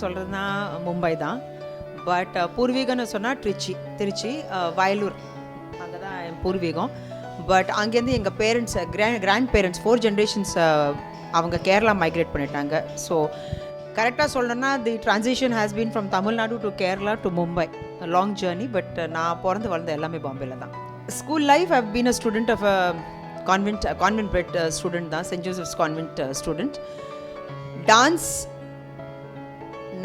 சொல்கிறதுனா மும்பை தான். பட் பூர்வீகம்னு சொன்னால் திருச்சி வயலூர் அங்கே தான் என் பூர்வீகம். பட் அங்கேருந்து எங்கள் பேரண்ட்ஸ் கிராண்ட் பேரண்ட்ஸ் 4 ஜென்ரேஷன்ஸ் அவங்க கேரளா மைக்ரேட் பண்ணிட்டாங்க. ஸோ கரெக்டாக சொல்லணும்னா the transition has been from Tamil Nadu to Kerala to Mumbai, long journey. But நான் பிறந்து வளர்ந்த எல்லாமே பாம்பேயில் தான். School life I've been a student of a convent bred student தான், saint Joseph's convent student. Dance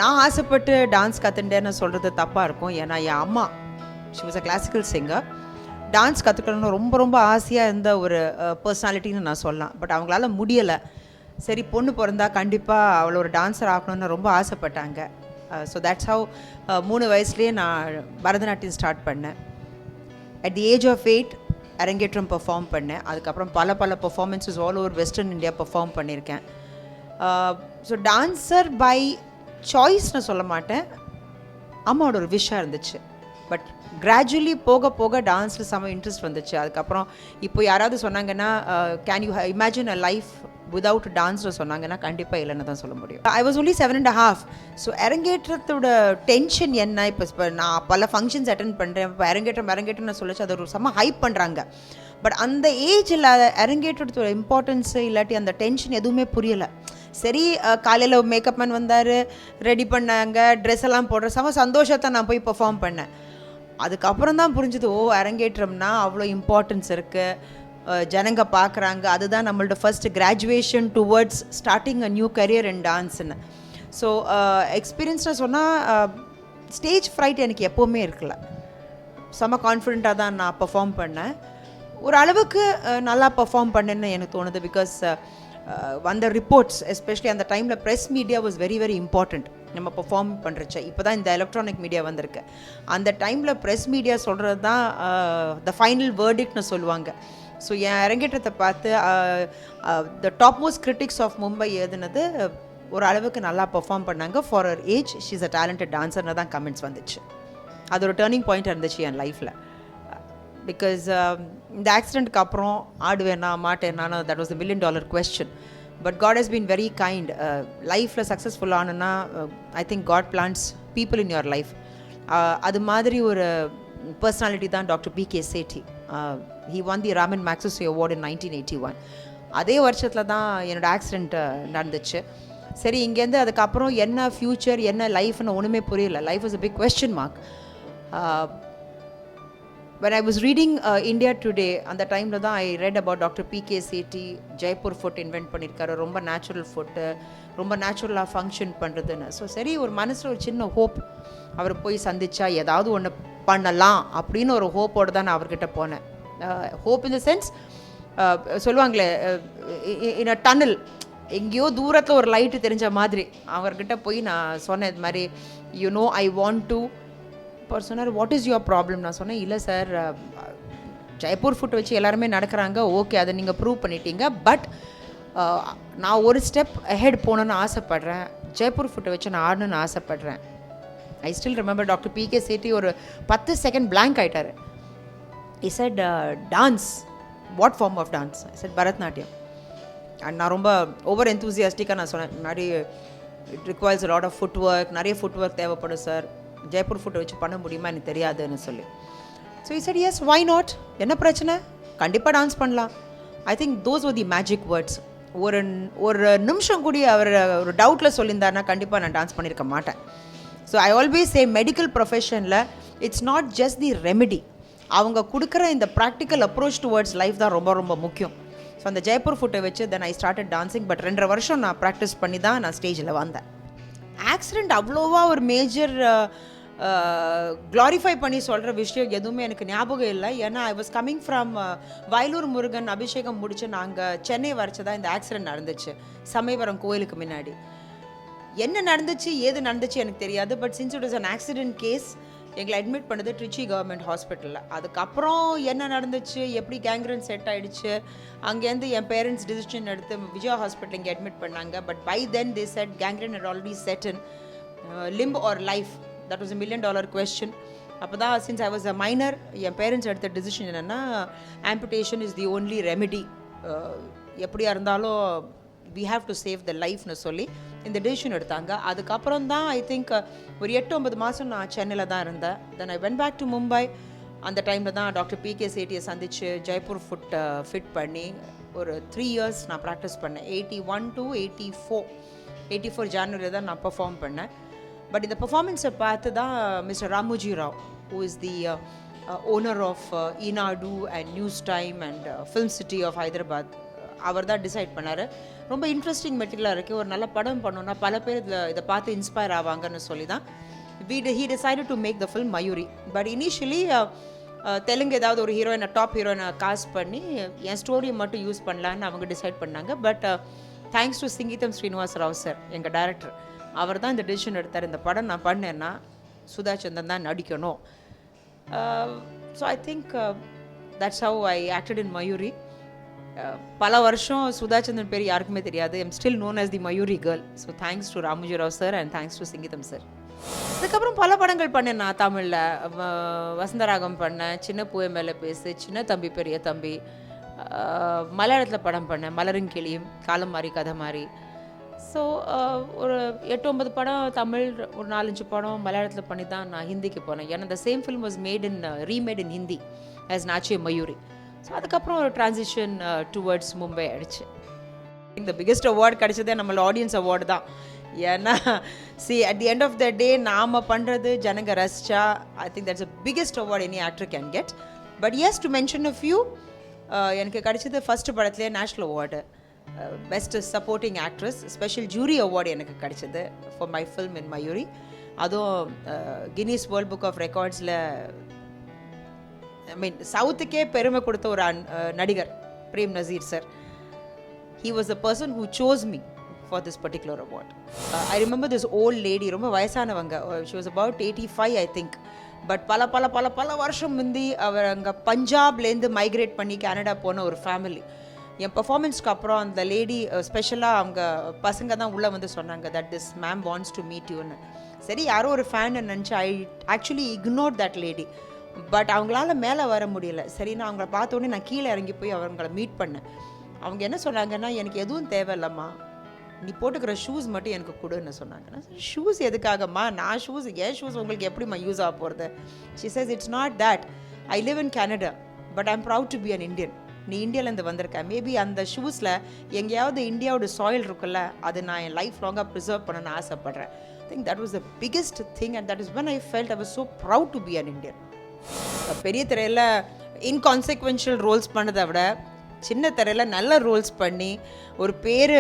நான் ஆசைப்பட்டு டான்ஸ் கற்றுட்டேன்னு சொல்கிறது தப்பாக இருக்கும். ஏன்னா என் அம்மா she was a classical singer. Dance கற்றுக்கணும்னு ரொம்ப ரொம்ப ஆசையாக இருந்த ஒரு பர்சனாலிட்டின்னு நான் சொல்லலாம். பட் அவங்களால முடியலை. சரி, பொண்ணு பிறந்தா கண்டிப்பாக அவளை ஒரு டான்ஸர் ஆகணும்னு ரொம்ப ஆசைப்பட்டாங்க. ஸோ தேட்ஸ் ஹவ் 3 வயசுலேயே நான் பரதநாட்டியம் ஸ்டார்ட் பண்ணேன். அட் தி ஏஜ் ஆஃப் 8 அரங்கேற்றம் பெர்ஃபார்ம் பண்ணேன். அதுக்கப்புறம் பல performances all over western India perform பண்ணியிருக்கேன். ஸோ டான்ஸர் பை சாய்ஸ்னு சொல்ல மாட்டேன், அம்மாவோட ஒரு விஷயம் இருந்துச்சு. பட் கிராஜுவலி போக டான்ஸில் செம்ம இன்ட்ரெஸ்ட் வந்துச்சு. அதுக்கப்புறம் இப்போ யாராவது சொன்னாங்கன்னா can you imagine a life without டான்ஸில் சொன்னாங்கன்னா கண்டிப்பாக இல்லைன்னு தான் சொல்ல முடியும். I was only 7.5. ஸோ அரங்கேற்றத்தோட டென்ஷன் என்ன, இப்போ நான் பல ஃபங்க்ஷன்ஸ் அட்டென்ட் பண்ணுறேன். இப்போ அரங்கேற்றம்னு சொல்லிச்சு அது ஒரு செம்ம ஹைப் பண்ணுறாங்க. பட் அந்த ஏஜில் அரங்கேற்றத்தோட இம்பார்ட்டன்ஸு இல்லாட்டி அந்த டென்ஷன் எதுவுமே புரியலை. சரி, காலையில் மேக்கப் மேன் வந்தார், ரெடி பண்ணாங்க, ட்ரெஸ் எல்லாம் போடுற செம்ம சந்தோஷத்தை நான் போய் பெர்ஃபார்ம் பண்ணேன். அதுக்கப்புறம் தான் புரிஞ்சுது, ஓ அரங்கேற்றம்னா அவ்வளோ இம்பார்ட்டன்ஸ் இருக்குது, ஜனங்க பார்க்குறாங்க, அதுதான் நம்மளோட first graduation towards starting a new career in டான்ஸ்ன்னு. ஸோ எக்ஸ்பீரியன்ஸ்னு சொன்னால் ஸ்டேஜ் ஃப்ரைட் எனக்கு எப்போவுமே இருக்கல. செம்ம கான்ஃபிடெண்ட்டாக தான் நான் பெர்ஃபார்ம் பண்ணேன். ஒரு அளவுக்கு நல்லா பெர்ஃபார்ம் பண்ணேன்னு எனக்கு தோணுது. பிகாஸ் வந்த ரிப்போர்ட்ஸ் எஸ்பெஷலி அந்த டைமில் press media was very very important. நம்ம பெர்ஃபார்ம் பண்ணுறச்ச இப்போ தான் இந்த எலக்ட்ரானிக் மீடியா வந்திருக்கு. அந்த டைமில் ப்ரெஸ் மீடியா சொல்கிறது தான் த ஃபைனல் வேர்டிக்ட்னு சொல்லுவாங்க. ஸோ என் அரங்கேற்றத்தை பார்த்து the top most critics of Mumbai எழுதுனது ஒரு அளவுக்கு நல்லா பெர்ஃபார்ம் பண்ணாங்க. For our age she is a talented டான்ஸர்னு தான் கமெண்ட்ஸ் வந்துச்சு. அது ஒரு டேர்னிங் பாயிண்ட் இருந்துச்சு என் லைஃப்பில். பிகாஸ் இந்த ஆக்சிடெண்ட்டுக்கு அப்புறம் ஆடுவேனா மாட்டேன்னா that was $1 million question. But God has been very kind. லைஃப்பில் சக்ஸஸ்ஃபுல் ஆனுன்னா I think God plans people in your life. அது மாதிரி ஒரு பர்சனாலிட்டி தான் doctor P.K. Sethi. He won the Raman Magsaysay Award in 1981. அதே வருஷத்தில் தான் என்னோடய ஆக்சிடெண்ட் நடந்துச்சு. சரி, இங்கேருந்து அதுக்கப்புறம் என்ன ஃப்யூச்சர் என்ன லைஃப்னு ஒன்றுமே புரியல. Life is a big question mark. When I was reading India Today, அந்த டைமில் தான் I read about doctor P.K. Sethi. Jaipur food invent பண்ணியிருக்காரு, ரொம்ப நேச்சுரல் ஃபுட்டு, ரொம்ப நேச்சுரலாக ஃபங்க்ஷன் பண்ணுறதுன்னு. ஸோ சரி, ஒரு மனசில் ஒரு சின்ன ஹோப், அவர் போய் சந்திச்சா ஏதாவது ஒன்று பண்ணலாம் அப்படின்னு ஒரு ஹோப்போடு தான் நான் அவர்கிட்ட போனேன். ஹோப் இன் த சென்ஸ் சொல்லுவாங்களே இன் அ டன்னல், எங்கேயோ தூரத்தில் ஒரு லைட்டு தெரிஞ்ச மாதிரி அவர்கிட்ட போய் நான் சொன்னேன், இது மாதிரி ஐ வாண்ட் டு. இப்போ சொன்னார், வாட் இஸ் யுவர் ப்ராப்ளம்? நான் சொன்னேன், இல்லை சார், ஜெய்ப்பூர் ஃபுட் வச்சு எல்லாருமே நடக்கிறாங்க, ஓகே, அதை நீங்கள் ப்ரூவ் பண்ணிட்டீங்க. பட் நான் ஒரு ஸ்டெப் ஹெட் போகணுன்னு ஆசைப்பட்றேன், ஜெய்ப்பூர் ஃபுட்டை வச்சு நான் ஆடணுன்னு ஆசைப்பட்றேன். I still remember doctor P.K. Sethi ஒரு 10 செகண்ட் blank ஆகிட்டார். He said, dance, what form of dance? I said, Bharatanatyam. And நான் ரொம்ப ஓவர் எந்தூசியாஸ்டிக்காக நான் சொன்னேன், முன்னாடி it requires lot of foot work, நிறைய ஃபுட் ஒர்க் தேவைப்படும் சார், ஜெய்ப்பூர் ஃபுட்டை வச்சு பண்ண முடியுமா எனக்கு தெரியாதுன்னு சொல்லி. So he said, yes, why not? என்ன பிரச்சனை, கண்டிப்பாக டான்ஸ் பண்ணலாம். I think those were the magic words. ஒரு நிமிஷம் கூடி அவர் ஒரு டவுட்டில் சொல்லியிருந்தாருன்னா கண்டிப்பாக நான் டான்ஸ் பண்ணியிருக்க மாட்டேன். So I always say medical ப்ரொஃபஷனில் it's not just the remedy, அவங்க கொடுக்குற இந்த ப்ராக்டிக்கல் அப்ரோச் டுவர்ட்ஸ் லைஃப் தான் ரொம்ப ரொம்ப முக்கியம். ஸோ அந்த ஜெய்ப்பூர் ஃபுட்டை வச்சு தென் ஐ ஸ்டார்டட் டான்ஸிங். பட் 2.5 வருஷம் நான் ப்ராக்டிஸ் பண்ணி தான் நான் ஸ்டேஜில் வந்தேன். ஆக்சிடெண்ட் அவ்வளோவா ஒரு மேஜர் க்ளாரிஃபை பண்ணி சொல்கிற விஷயம் எதுவுமே எனக்கு ஞாபகம் இல்லை. ஏன்னா I was coming from Vayalur Murugan அபிஷேகம் முடிச்சு நாங்கள் சென்னை வரைச்சதான் இந்த ஆக்சிடெண்ட் நடந்துச்சு, சமயபுரம் கோயிலுக்கு முன்னாடி. என்ன நடந்துச்சு ஏது நடந்துச்சு எனக்கு தெரியாது. But since it was an accident case, எங்களை அட்மிட் பண்ணது ட்ரிச்சி கவர்மெண்ட் ஹாஸ்பிட்டலில். அதுக்கப்புறம் என்ன நடந்துச்சு, எப்படி கேங்க்ரன் செட் ஆகிடுச்சு, அங்கேருந்து என் பேரண்ட்ஸ் டிசிஷன் எடுத்து விஜயா ஹாஸ்பிட்டல் இங்கே அட்மிட் பண்ணாங்க. But by then they said gangrene had already set in, limb or life, that was $1 million question. அப்போ தான் since I was a minor, என் பேரண்ட்ஸ் எடுத்த டிசிஷன் என்னென்னா amputation is the only remedy, எப்படியா இருந்தாலும் we have to save the லைஃப்னு சொல்லி இந்த டிசிஷன் எடுத்தாங்க. அதுக்கப்புறம் தான் ஐ திங்க் ஒரு 8-9 மாதம் நான் சென்னையில் தான் இருந்தேன். Then I went back to Mumbai. அந்த டைமில் தான் டாக்டர் PK சேட்டியை சந்தித்து ஜெய்ப்பூர் ஃபிட் பண்ணி ஒரு 3 இயர்ஸ் நான் ப்ராக்டிஸ் பண்ணேன். 81 to 84 ஜான்வரியில் தான் நான் பெர்ஃபார்ம் பண்ணேன். பட் இந்த பெர்ஃபார்மன்ஸை பார்த்து தான் mister Ramoji Rao, who is the owner of Eenadu and news time and film city of Hyderabad, அவர் தான் டிசைட் பண்ணார். ரொம்ப இன்ட்ரெஸ்டிங் மெட்டீரியலாக இருக்குது, ஒரு நல்ல படம் பண்ணோன்னா பல பேர் இதை பார்த்து இன்ஸ்பயர் ஆவாங்கன்னு சொல்லி தான் he decided to make the film Mayuri. But initially Telugu ஏதாவது ஒரு ஹீரோயினை, டாப் ஹீரோயினை காஸ்ட் பண்ணி என் ஸ்டோரியை மட்டும் யூஸ் பண்ணலான்னு அவங்க டிசைட் பண்ணாங்க. But thanks to சிங்கீதம் Srinivas Rao sir, எங்கள் டைரக்டர், அவர் தான் இந்த டிசிஷன் எடுத்தார். இந்த படம் நான் பண்ணேன்னா சுதா சந்திரன் தான் நடிக்கணும். So I think that's how I acted இன் மயூரி. பல வருஷம் சுதா சந்திரன் பேர் யாருக்குமே தெரியாது. I'm still known as the Mayuri girl. So thanks to Ramoji Rao sir and thanks to சிங்கீதம் sir. அதுக்கப்புறம் பல படங்கள் பண்ணேன் நான் தமிழில். வசந்தராகம் பண்ணேன், சின்ன பூவை மேலே பேசு, சின்ன தம்பி பெரிய தம்பி. மலையாளத்தில் படம் பண்ணேன், மலரும் கிளியும், காலம் மாறி கதை மாறி. ஸோ ஒரு 8-9 படம் தமிழ், ஒரு 4-5 படம் மலையாளத்தில் பண்ணி தான் நான் ஹிந்திக்கு போனேன். ஏன்னா இந்த same film was remade in Hindi as Nache Mayuri. So அதுக்கப்புறம் ஒரு ட்ரான்சிஷன் டுவர்ட்ஸ் மும்பை ஆயிடுச்சு. இந்த பிக்கெஸ்ட் அவார்டு கிடைச்சதே நம்மளோட ஆடியன்ஸ் அவார்டு தான். ஏன்னா at the end of the day நாம் பண்ணுறது ஜனங்க ரசிச்சா, I think that's a biggest award any actor can get. But as to mention a few, எனக்கு கிடைச்சது ஃபஸ்ட்டு படத்துலேயே national award, best supporting actress, special jury award எனக்கு கிடைச்சது for my film in Mayuri. அதுவும் கின்னீஸ் வேர்ல்ட் புக் ஆஃப் ரெக்கார்ட்ஸில் I mean சவுத்துக்கே பெருமை கொடுத்த ஒரு நடிகர் Prem Nazir sir. He was the person who chose me for this particular award. I remember this old lady, ரொம்ப வயசானவங்க. She was about 85 I think. But பல வருஷம் முந்தி அவர் அங்கே பஞ்சாப்லேருந்து மைக்ரேட் பண்ணி கனடா போன ஒரு ஃபேமிலி. என் பர்ஃபார்மன்ஸ்க்கு அப்புறம் அந்த லேடி ஸ்பெஷலாக அவங்க பசங்க தான் உள்ளே வந்து சொன்னாங்க that this ma'am wants to meet யூன்னு. சரி, யாரோ ஒரு ஃபேன் நினச்சி I actually ignore that lady. But அவங்களால மேலே வர முடியல. சரி, நான் அவங்கள பார்த்தோன்னே நான் கீழே இறங்கி போய் அவங்கள மீட் பண்ணேன். அவங்க என்ன சொன்னாங்கன்னா, எனக்கு எதுவும் தேவையில்லம்மா, நீ போட்டுக்கிற ஷூஸ் மட்டும் எனக்கு கொடுன்னு சொன்னாங்கன்னா, ஷூஸ் எதுக்காகம்மா? நான் ஷூஸ், ஏன் ஷூஸ் உங்களுக்கு எப்படிம்மா யூஸ் ஆக போகிறது? She chase it's not that, I live in Canada but I am proud to be an Indian. நீ இந்தியாவிலேருந்து வந்திருக்கேன், மேபி அந்த ஷூஸில் எங்கேயாவது இந்தியாவோட சாயில் இருக்குல்ல, அது நான் என் லைஃப் லாங்காக ப்ரிசர்வ் பண்ணணும்னு ஆசைப்பட்றேன். I think that was the biggest thing and that is when I felt I was so proud to be an Indian. பெரிய திரையில் இன்கான்சிக்வென்ஷியல் ரோல்ஸ் பண்ணதை விட சின்ன திரையில் நல்ல ரோல்ஸ் பண்ணி ஒரு பேர்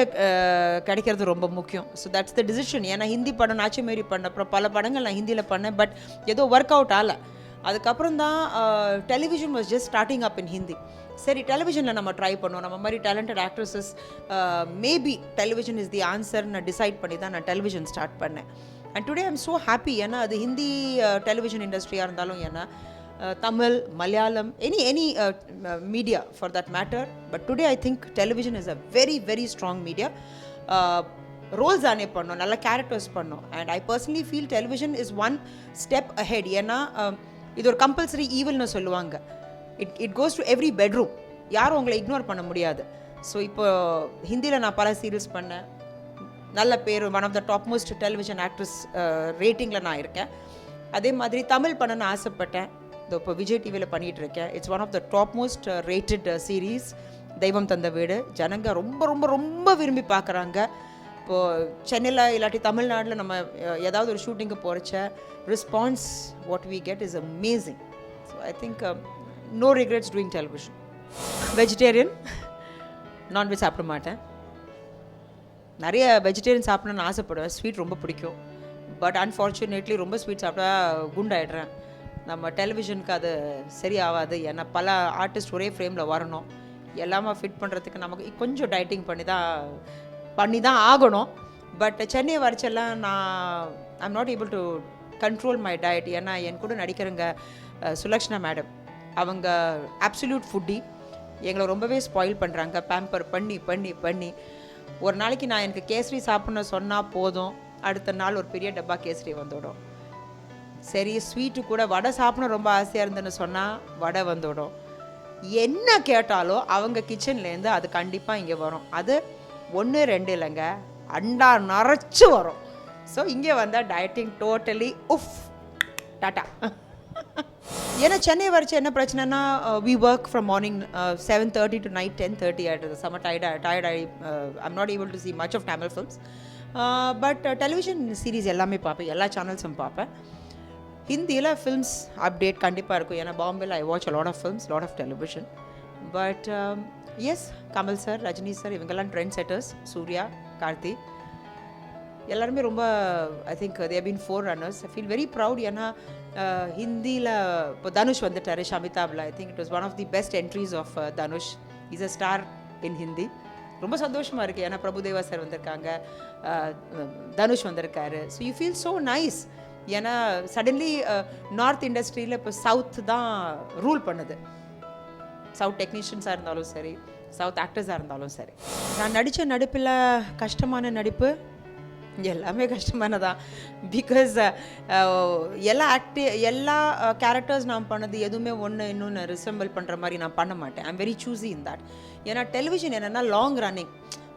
கிடைக்கிறது ரொம்ப முக்கியம். So that's the decision. ஏன்னா ஹிந்தி படம் நாச்சிமேரி பண்ண அப்புறம் பல படங்கள் நான் ஹிந்தியில் பண்ணேன், பட் ஏதோ ஒர்க் அவுட் ஆகலை. அதுக்கப்புறம் தான் television was just starting up in Hindi. சரி, டெலிவிஷனில் நம்ம ட்ரை பண்ணோம், நம்ம மாதிரி talented actresses, maybe television is the ஆன்சர்னு டிசைட் பண்ணி தான் நான் டெலிவிஷன் ஸ்டார்ட் பண்ணேன். And today I am so happy. ஏன்னா அது ஹிந்தி டெலிவிஷன் இண்டஸ்ட்ரியாக இருந்தாலும், ஏன்னா Tamil, Malayalam, any media for that matter. But today I think television is a very, very strong media. Roles aane pannom, nalla characters pannom, and I personally feel television is one step ahead. Yena idu or compulsory evil nu solluvanga. It goes to every bedroom. யாரும் உங்களை ignore பண்ண முடியாது. So இப்போ ஹிந்தியில் நான் பல serials பண்ணேன், நல்ல பேர், one of the top most television actress ரேட்டிங்கில் நான் இருக்கேன். அதே மாதிரி தமிழ் பண்ணணும்னு ஆசைப்பட்டேன், இப்போ விஜய் டிவியில் பண்ணிகிட்ருக்கேன். It's one of the top most rated series, Deivam Thandha வீடு. ஜனங்க ரொம்ப ரொம்ப ரொம்ப விரும்பி பார்க்குறாங்க. இப்போது சென்னையில் இல்லாட்டி தமிழ்நாட்டில் நம்ம ஏதாவது ஒரு ஷூட்டிங்கு போகிறச்ச response what we get is amazing. So I think no regrets doing television. Vegetarian, non veg சாப்பிட மாட்டேன். நிறைய வெஜிடேரியன் சாப்பிடணும்னு ஆசைப்படுவேன், ஸ்வீட் ரொம்ப பிடிக்கும். பட் அன்ஃபார்ச்சுனேட்லி ரொம்ப ஸ்வீட் சாப்பிட்டா குண்டாயிடுறேன். நம்ம டெலிவிஷனுக்கு அது சரியாகாது. ஏன்னா பல ஆர்டிஸ்ட் ஒரே ஃப்ரேமில் வரணும், எல்லாமே ஃபிட் பண்ணுறதுக்கு நமக்கு கொஞ்சம் டயட்டிங் பண்ணி தான் ஆகணும். பட் சென்னை வரைச்செல்லாம் I'm not able to control my diet. ஏன்னா என் கூட நடிக்கிறவங்க சுலக்ஷனா மேடம், அவங்க அப்சல்யூட் ஃபுட்டி. எங்களை ரொம்பவே ஸ்பாயில் பண்ணுறாங்க, பேம்பர் பண்ணி பண்ணி பண்ணி. ஒரு நாளைக்கு நான் எனக்கு கேசரி சாப்பிட்ணுன்னு சொன்னால் போதும், அடுத்த நாள் ஒரு பெரிய டப்பா கேசரி வந்துவிடும். சரி, ஸ்வீட்டு கூட வடை சாப்பிடணும் ரொம்ப ஆசையாக இருந்துன்னு சொன்னால் வடை வந்துவிடும். என்ன கேட்டாலும் அவங்க கிச்சன்லேருந்து அது கண்டிப்பாக இங்கே வரும். அது 1 2 இல்லைங்க, அண்டா நரைச்சு வரும். ஸோ இங்கே வந்தால் டயட்டிங் டோட்டலி உஃப் டாட்டா. ஏன்னா சென்னை வரைச்சு என்ன பிரச்சனைனா, we work from morning 7:30 to night 10:30 ஆகிடுது. செம்ம டயர்ட் ஆகி I'm not able to see much of Tamil films. But television series எல்லாமே பார்ப்பேன், எல்லா சேனல்ஸும் பார்ப்பேன். ஹிந்தியில் ஃபில்ம்ஸ் அப்டேட் கண்டிப்பாக இருக்கும். ஏன்னா பாம்பேல I watch lot of films, lot of television. But yes, Kamal sir, Rajini sir, இவங்கெல்லாம் ட்ரெண்ட் செட்டர்ஸ். சூர்யா, கார்த்தி எல்லாருமே ரொம்ப, I think they have been forerunners. I feel very proud. ஏன்னா ஹிந்தியில் இப்போ தனுஷ் வந்துட்டார் ஷமிதாபில். I think it was one of the best entries of Dhanush. Is a star in Hindi. ரொம்ப சந்தோஷமாக இருக்குது. ஏன்னா பிரபுதேவா சார் வந்திருக்காங்க, தனுஷ் வந்திருக்காரு. So you feel so nice. ஏன்னா சடன்லி நார்த் இண்டஸ்ட்ரியில் இப்போ சவுத் தான் ரூல் பண்ணுது. சவுத் டெக்னீஷியன்ஸாக இருந்தாலும் சரி, சவுத் ஆக்டர்ஸாக இருந்தாலும் சரி. நான் நடித்த நடிப்பில் கஷ்டமான நடிப்பு எல்லாமே கஷ்டமானதான். பிகாஸ் எல்லா கேரக்டர்ஸ் நான் பண்ணது எதுவுமே இன்னொன்று ரிசம்பிள் பண்ணுற மாதிரி நான் பண்ண மாட்டேன். I'm very choosy in that. ஏன்னா டெலிவிஷன் என்னென்னா லாங் ரன்னிங்.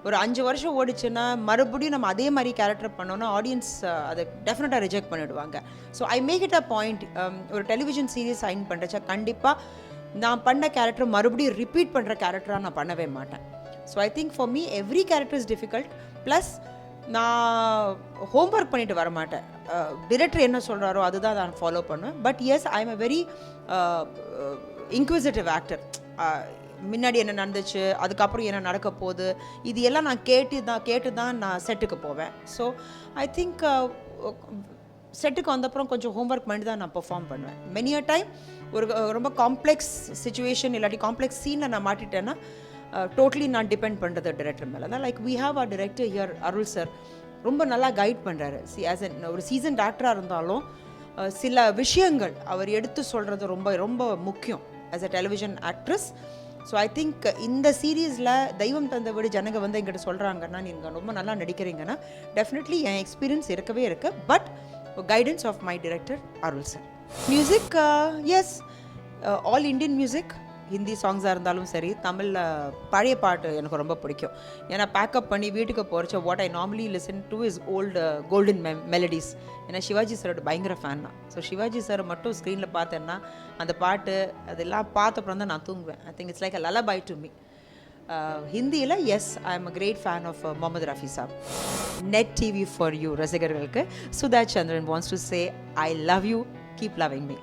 ஒரு 5 வருஷம் ஓடிச்சுன்னா மறுபடியும் நம்ம அதே மாதிரி கேரக்டர் பண்ணோன்னா ஆடியன்ஸ் அதை டெஃபினட்டாக ரிஜெக்ட் பண்ணிவிடுவாங்க. So I make it a point, ஒரு டெலிவிஷன் சீரீஸ் சைன் பண்ணுறச்சா கண்டிப்பாக நான் பண்ண கேரக்டர் மறுபடியும் ரிப்பீட் பண்ணுற கேரக்டராக நான் பண்ணவே மாட்டேன். So I think for me every character is difficult. Plus நான் ஹோம்ஒர்க் பண்ணிட்டு வர மாட்டேன். டிரெக்டர் என்ன சொல்கிறாரோ அதுதான் நான் ஃபாலோ பண்ணுவேன். But yes, I am a very inquisitive actor. முன்னாடி என்ன நடந்துச்சு, அதுக்கப்புறம் என்ன நடக்க போகுது, இது எல்லாம் நான் கேட்டு தான் நான் செட்டுக்கு போவேன். ஸோ ஐ திங்க் செட்டுக்கு வந்தப்புறம் கொஞ்சம் ஹோம்ஒர்க் பண்ணி தான் நான் பெர்ஃபார்ம் பண்ணுவேன். மெனி அ டைம் ஒரு ரொம்ப காம்ப்ளெக்ஸ் சுச்சுவேஷன் இல்லாட்டி காம்ப்ளெக்ஸ் சீனில் நான் மாட்டிட்டேன்னா டோட்டலி நான் டிபெண்ட் பண்ணுறது டிரெக்டர் மேலே தான். Like we have a director here, Arul sir. ரொம்ப நல்லா கைட் பண்ணுறாரு. ஆஸ் ஒரு சீசன் டாக்டராக இருந்தாலும் சில விஷயங்கள் அவர் எடுத்து சொல்கிறது ரொம்ப ரொம்ப முக்கியம் as a television actress. So I think இந்த சீரீஸில் தெய்வம் தந்த வீடு ஜனங்க வந்து எங்கிட்ட சொல்கிறாங்கன்னா நீங்கள் ரொம்ப நல்லா நடிக்கிறீங்கன்னா டெஃபினெட்லி என் எக்ஸ்பீரியன்ஸ் இருக்கவே இருக்குது. But guidance of my director Arul sir. Music, yes, all Indian music. Hindi சாங்ஸாக இருந்தாலும் சரி, தமிழில் பழைய பாட்டு எனக்கு ரொம்ப பிடிக்கும். ஏன்னா பேக்கப் பண்ணி வீட்டுக்கு போகிறச்ச what I normally listen to is old golden melodies. ஏன்னா சிவாஜி சாரோட பயங்கர ஃபேன் தான். ஸோ சிவாஜி சாரை மட்டும் ஸ்க்ரீனில் பார்த்தேன்னா அந்த பாட்டு அதெல்லாம் பார்த்தப்பறம் தான் நான் தூங்குவேன். I think it's like a lullaby to me. ஹிந்தியில் yes, I am a great fan of Mohammed Rafi saab. Net TV for you ரசிகர்களுக்கு Sudha Chandran wants to say I love you, keep loving me.